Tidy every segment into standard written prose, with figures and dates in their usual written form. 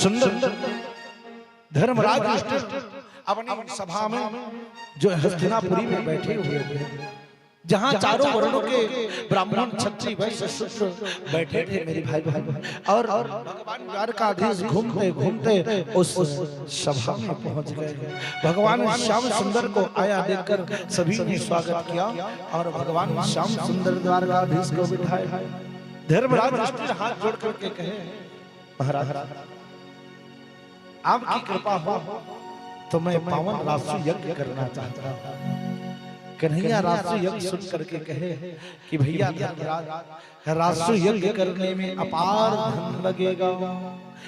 सुंदर धर्मराज अपनी सभा में जो हस्तिनापुरी में बैठे हुए थे, जहां चारों वर्णों के ब्राह्मण क्षत्रिय वैश्य शूद्र बैठे थे मेरे भाई और भगवान द्वारकाधीश घूमते घूमते उस सभा में पहुंच गए। भगवान श्याम सुंदर को आया देखकर सभी ने स्वागत किया और भगवान श्याम सुंदर द्वारकाधीश को बिठाए। धर्मराज हाथ जोड़ करके कहे, महाराज आपकी कृपा हो तो मैं पावन राष्ट्र यज्ञ करना चाहता हूँ। कन्हैया राष्ट्र यज्ञ सुन करके कहे कि भैया राष्ट्र यज्ञ करने में अपार धन लगेगा,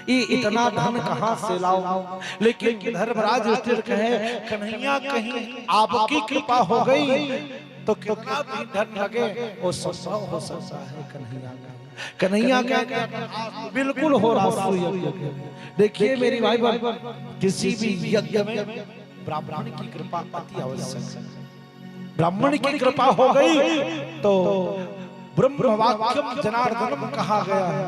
ये इतना धन कहाँ से लाओ। लेकिन धर्मराज कहे कन्हैया कहीं आपकी कृपा हो गई तो कितना भी धन लगे वो संभव हो सकता है। कन्हैया क्या बिल्कुल हो राष्ट्र यज्ञ। देखिए मेरी भाई किसी भी यज्ञ में ब्राह्मण की कृपा अति आवश्यक है। ब्राह्मण की कृपा हो गई तो ब्रह्म वाक्यम जनार्दनम कहा गया है।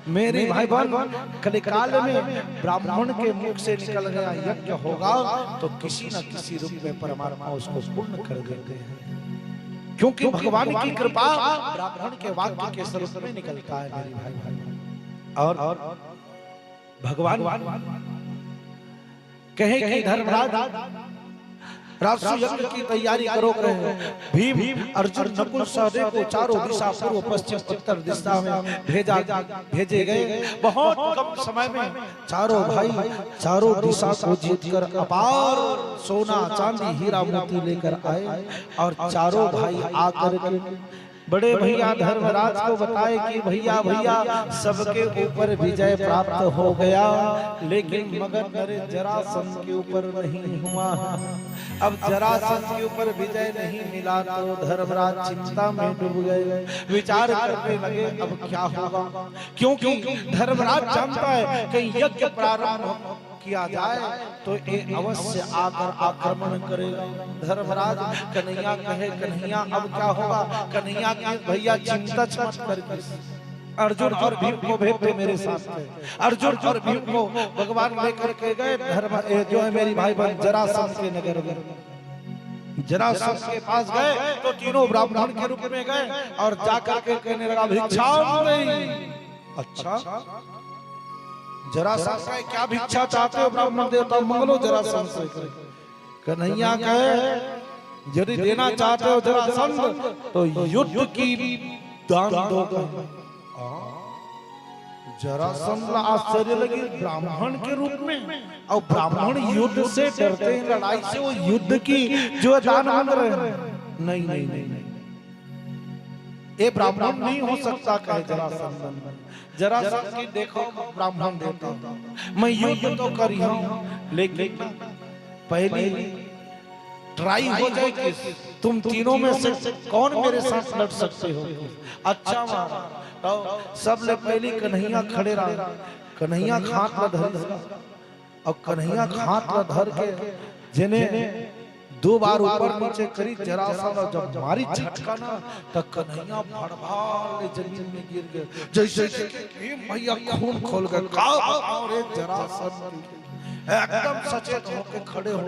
मेरे भाई बहन कलिकाल में ब्राह्मण के मुख से निकल गया यज्ञ होगा तो किसी न किसी रूप में परमात्मा उसको पूर्ण कर देते हैं, क्योंकि भगवान की कृपा ब्राह्मण के वाक्य के स्वरूप में निकलता है मेरे भाई। और भगवान कहे कि धर्मराज राष्ट्र यज्ञ की तैयारी करो। भीम अर्जुन नकुल सहदेव को चारों दिशा पूर्व पश्चिम उत्तर दिशा में भेजे गए। बहुत कम समय में चारों भाई चारों दिशा को जीतकर अपार सोना चांदी हीरा मोती लेकर आए और चारों भाई आकर के बड़े भैया धर्मराज को बताए कि भैया सबके ऊपर विजय प्राप्त हो गया, लेकिन मगर मेरे जरासंध के ऊपर नहीं हुआ। अब जरासंध के ऊपर विजय नहीं मिला तो धर्मराज चिंता में डूब गए, विचार करने लगे अब क्या होगा। क्योंकि धर्मराज जानता है कि यज्ञ प्रारंभ किया जाए तो ये अवश्य आकर आक्रमण करेगा। धर्मराज कन्हैया कहे कन्हैया अब क्या होगा। कन्हैया के भैया चिंता मत करके अर्जुन और भीम को भेजते मेरे साथ थे। अर्जुन और भीम को भगवान लेकर के गए धर्म जो है मेरी भाई बहन जरासंध के नगर में। जरासंध के पास गए तो तीनों ब्राह्मण के रूप में गए और जाकर के कहने लगा भिक्षा नहीं। अच्छा जरासंध का क्या भिक्षा चाहते हो ब्राह्मण देवता मंगलो जरासंध से। कन्हैया कहे यदि देना चाहते हो जरासंध तो युद्ध की दान दो। जरासंध आश्चर्य लगी ब्राह्मण के रूप में, और ब्राह्मण युद्ध से डरते हैं, लड़ाई से, वो युद्ध की जो दान मांग रहे हैं। नहीं ये ब्राह्मण नहीं हो सकता कहे जरासंध। जरासंध की देखो ब्राह्मण देवता मैं युद्ध तो करी हूं, लेकिन पहली ट्राई हो जाए कि तुम तीनों में से कौन मेरे साथ लड़ सकते हो। अच्छा तो सब ले पहली कन्हैया खड़े रहा। कन्हैया हाथ ला धर और कन्हैया हाथ ला धर के जिन्हें दो बार ऊपर नीचे करी जरासंध जब मारी झटका ना तब कन्हैया भड़भाड़ जमीन में गिर गए, जैसे भैया खून खोल गए। जरासंध एकदम सचेत होके खड़े हो।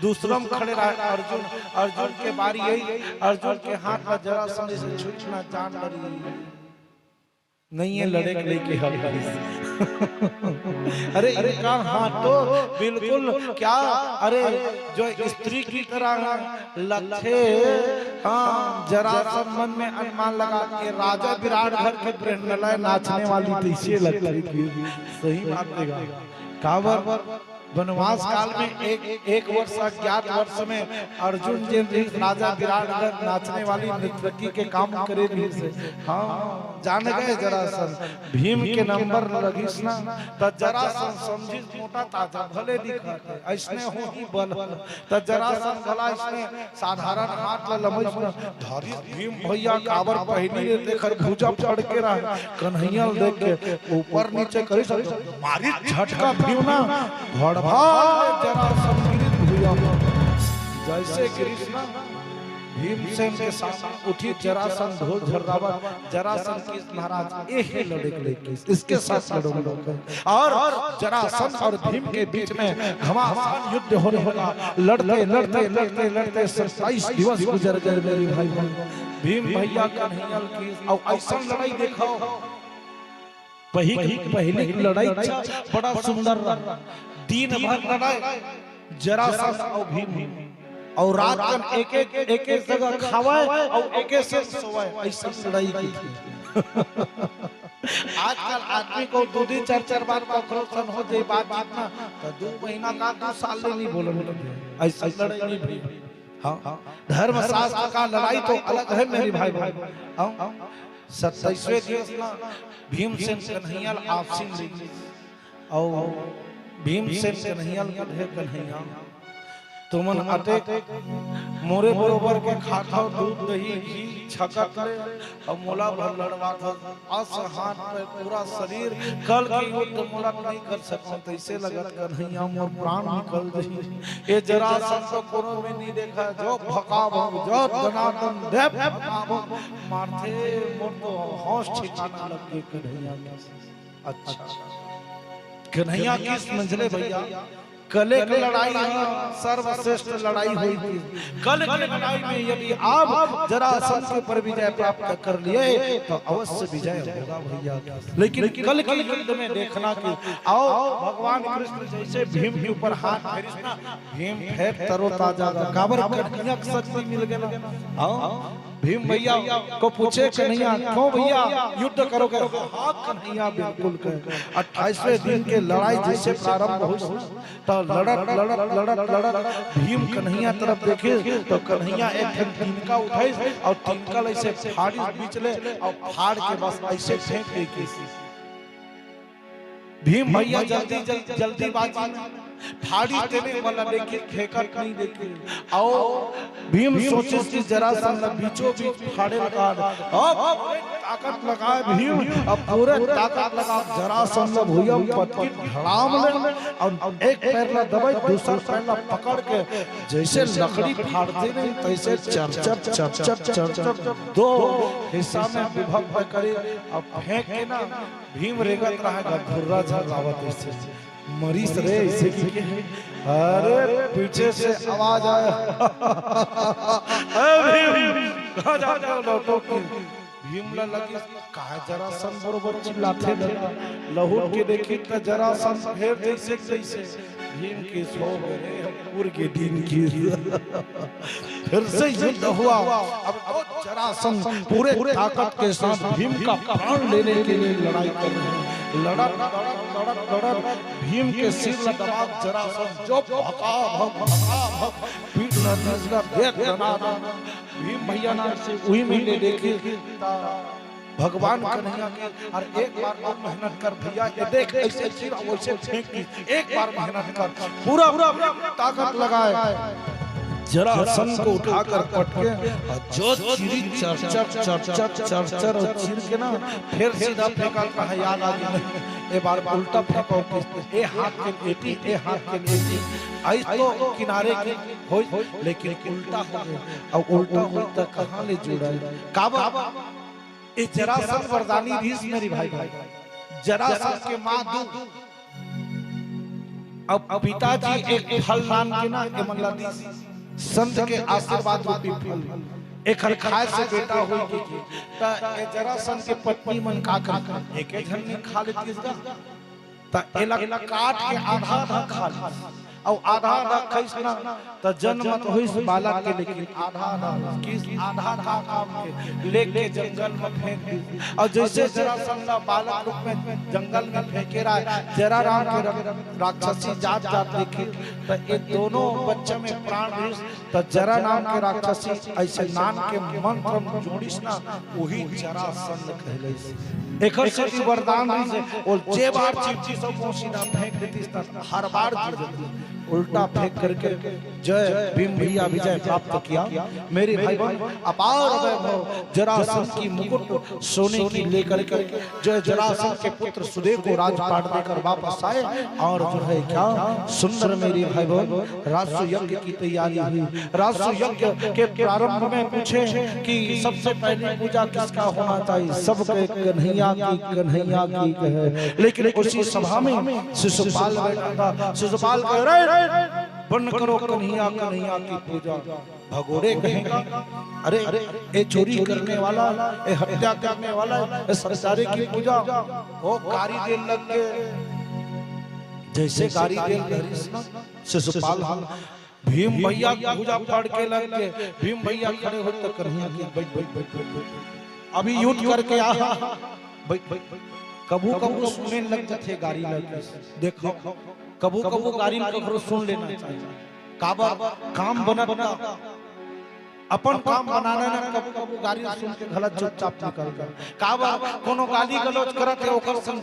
दूसरा में खड़े रहे अर्जुन के बारी यही। अर्जुन के हाथ में जरासंध से छूटना जान लड़ी नहीं है, लड़े के लेके अरे इनका हाथ तो बिल्कुल क्या, अरे जो स्त्री की तरह लथे। हाँ जरासंध मन में अनुमान लगा कि राजा विराट घर के प्रेरणा नाचने वाली तीसरी लगती थी। सही बात है। कावर वनवास काल में एक वर्ष अज्ञात वर्ष में अर्जुन जी राजा विराट नाचने वाली नर्तकी के काम करे भी से। हाँ जान गए जरासंध भीम के नंबर लगिस ना त जरासंध समझी मोटा ताजा भले दिखा ऐसने हो ही बल त जरासंध भला इसने साधारण हाथ ला लमज ना धारी भीम भैया कावर पहनी देखकर भुजा फड़ के रहा। कन्हैया देख के ऊपर नीचे करे मारी झटका भीम ना जैसे कृष्ण भीमसेन के सामने उठी जरासंध ढोल झर्रावत। जरासंध की महाराज ये लड़े इसके साथ लड़ोगे और जरासंध और भीम के बीच में घमासान युद्ध होने होगा। लड़ते लड़ते लड़ते लड़ते 27 दिवस गुजर गए मेरे भाई। भीम भैया कन्हैया की और ऐसा लड़ाई देखो। पहली लड़ाई बड़ा सुंदर दिन भर लड़ाई जरासंध और भीम और रात में एक एक जगह खावाए और एक से सोवाए ऐसा लड़ाई की थी। आजकल आदमी को 2 4 4 बार कॉन्फ्रेंस हो जाए बात ना तो 2 महीना का 2 साल नहीं बोलने लगे ऐसा लड़ाई नहीं भई। हां धर्म शास्त्र का लड़ाई तो अलग है मेरे भाई। हां 27वें दिवस में भीमसेन कन्हैया आपसिन और भीमसेन कन्हैया कन्हैया तुमन अटक मोरे बरोबर के खाता दूध दही घी छकत ले और मोला भर लड़वा था असहान पे पूरा शरीर कल की युद्ध मोला नहीं कर सकता तैसे लगत कन्हैया मोर प्राण निकल गई। ये जरासंध तो कोनो में नहीं देखा जो भकाव जो दनादन दे भकाव मारते मोर तो होश ठिकाना लग गई कन्हैया। अच्छा कन्हैया किस मंझले भैया कल की लड़ाई सर्वश्रेष्ठ लड़ाई हुई थी। कल की लड़ाई में यदि आप जरासंध के पर विजय प्राप्त कर लिए तो अवश्य विजय होगा भैया। लेकिन कल की युद्ध में देखना कि आओ भगवान कृष्ण जैसे भीम के ऊपर हाथ फेरना भीम फेर तरोताजा काबर कन्हैया शक्ति मिल गया। आओ भीम भैया को पूछे कन्हैया क्यों भैया युद्ध करोगे? हाँ कन्हैया बिल्कुल कर। 28वें दिन के लड़ाई जैसे प्रारंभ हुई तो लड़त लड़त लड़त लड़त भीम कन्हैया तरफ देखे तो कन्हैया एक तिनका उठाई और तिनका ऐसे फाड़ी बीच ले और फाड़ के बस ऐसे फेंक दे। भीम भैया जल्दी जल्दी बाजी फाड़ी देने वाला देखिए फेंकत नहीं देखे आओ भीम सोचे कि जरासंध बीचों बीच फाड़े लगा अब ताकत लगाए भीम अब पूरे ताकत लगा जरासंध भुइया पटकी धड़ाम ले और एक पैर ला दबाई दूसरा पैर ला पकड़ के जैसे लकड़ी फाड़ते नहीं तैसे चर चर चर चर चर चर 2 हिस्सा में विभक्त करे अब फेंक के ना भीम रेगत रहेगा धुर्रा झरावत ऐसे मरीज रे ऐसे की अरे पीछे से आवाज आया कहां जा लौटो भीमला लगी कहा जरासंध बरोबर चिल्लाते लहू के देखी त जरासंध फेर जैसे जैसे भीम के सो गए पूर के दिन की फिर से युद्ध हुआ। अब जरासंध पूरे ताकत के साथ भीम का प्राण लेने के लिए लड़ाई कर रहे हैं। लड़त भीम के सिर में दबा जरासंध जो पीठ न दसगा देख दनादन भीम भैया नाम से वही मिले देखे भगवान कन्हैया के और एक बार और मेहनत कर भैया ये देख ऐसे सिर वैसे फेंक दी एक बार मेहनत कर पूरा ताकत लगाए जरासंध को उठाकर पटके जो चिरी चर चर चर चर चर चर और चीर के ना फिर सीधा फेंका कहा याद आ गया ए बार उल्टा फेंको ए हाथ के बेटी ए हाथ के बेटी आई तो किनारे की हो लेकिन उल्टा हो गया और उल्टा होता कहां ले जुड़ा काबा ए जरासंध वरदानी भी मेरी भाई जरासंध के मां दू अब पिताजी एक फल नाम के ना एमनलादी संत के आशीर्वाद रूपी फल एक खाए से बेटा हुई की त ए जरासंध के पत्नी मन का कर एक जन ने खा लेती इसका त एला काट के आधा खा ली और आधा कैसना त जन्म तो होइस बालक के लेकिन आधा किस आधा काम के लेके जंगल में फेंक दी और जैसे जरासंध बालक रूप में जंगल में फेंके रहा जरा राम के राक्षसी जात देखी तो ये दोनों बच्चे में प्राण रही तो जरा नाम के राक्षसी ऐसे नाम के मंत्र जोड़िस ना वही जरासंध कहले एकर से वरदान से और जे बार चीज सब सीधा फेंक देती हर बार जीत उल्टा फेंक करके जय भीम भैया विजय प्राप्त किया। मेरे भाई बहन अपार वैभव जरासंध की मुकुट सोने की लेकर के जय जरासंध के पुत्र सुदेव को राजपाट देकर वापस आए। और जो है क्या सुंदर मेरे भाई बहन राजसु यज्ञ की तैयारी हुई। राजसु यज्ञ के प्रारंभ में पूछे कि सबसे पहली पूजा किसका होना चाहिए, सब कन्हैया की कहे। लेकिन उसी सभा में शिशुपाल बैठा था। शिशुपाल कह रहे बंद करो कन्हैया की पूजा। भगोड़े कहेगा अरे ये चोरी करने वाला, ये हत्या करने वाला, ये सरसारे की पूजा वो गारी देने लग गए। जैसे गारी देने शिशुपाल भीम भैया की पूजा फाड़ के लग गए। भीम भैया खड़े हो तो कन्हैया की अभी युद्ध करके आ कबू कबू सुनने लगते थे गाड़ी लगे। देखो कबू कबू गाड़ी में सुन लेना चाहिए। काबा काम बना अपन काम बनाना ना कबू कबू गाड़ी सुन के गलत चुपचाप निकल गए। काबा कोनो गाली गलौज करत है ओकर संग